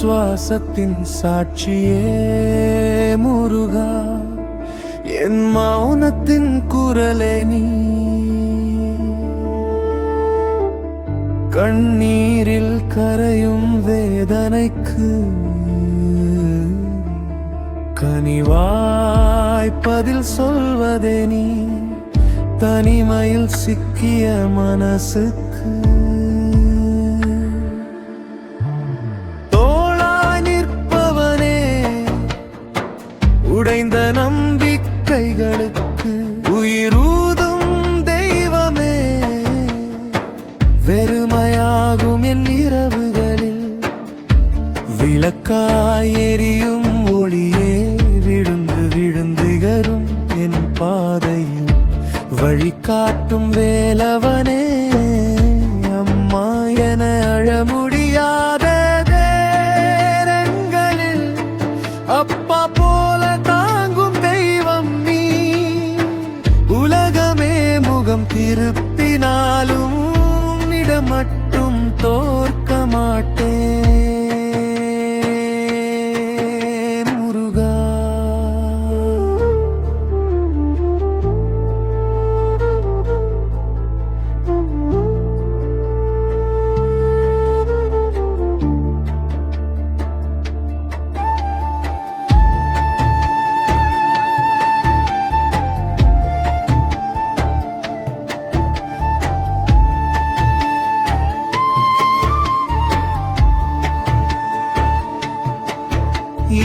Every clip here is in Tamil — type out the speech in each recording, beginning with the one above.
சுவாசத்தின் சாட்சியே முருகா, என் மௌனத்தின் குரலே நீ. கண்ணீரில் கரையும் வேதனைக்கு கனிவாய் பதில் சொல்வதே நீ. தனிமையில் சிக்கிய மனசுக்கு தோளாய் நிற்பவனே, உடைந்த நம்பிக்கைகளுக்கு உயிரூதும் தெய்வமே. வெறுமையாகும் என் இரவுகளில் விளக்காய் எரியும் ஒளியே, விழுந்து விழுந்துகரும் என் பாதையில் வழிகாட்டும் வேலவனே. அம்மா என அழ முடியாத நேரங்களில் அப்பா போல தாங்கும் தெய்வம் நீ. உலகமே முகம் திருப்பினாலும் மட்டும் தோற்க மாட்டேன் முருகா.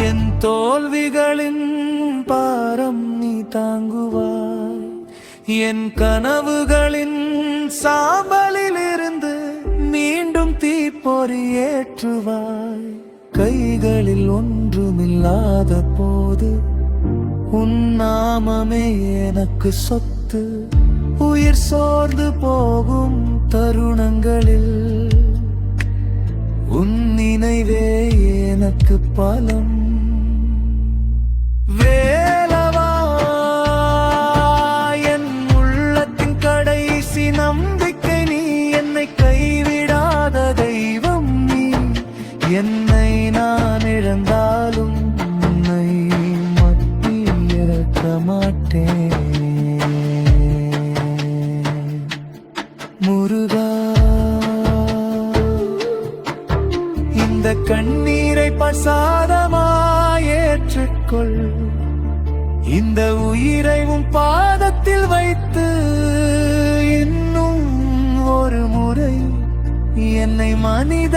என் தோல்விகளின் பாரம் நீ தாங்குவாய், என் கனவுகளின் சாம்பலில் இருந்து மீண்டும் தீப்பொறி ஏற்றுவாய். கைகளில் ஒன்றுமில்லாத போது உன் நாமமே எனக்கு சொத்து. உயிர் சோர்ந்து போகும் தருணங்களில் உன் நினைவே எனக்கு பலம். வேலவா, என் உள்ளத்தின் கடைசி நம்பிக்கை நீ. என்னை கைவிடாத தெய்வம் நீ. என்னை நான் இழந்தாலும் உன்னை மட்டி இறக்க மாட்டேன் முருகா. இந்த கண்ணீரை பிரசாதமாய் ஏற்றுக்கொள். இந்த உயிரை உன் பாதத்தில் வைத்து இன்னும் ஒரு முறை என்னை மனித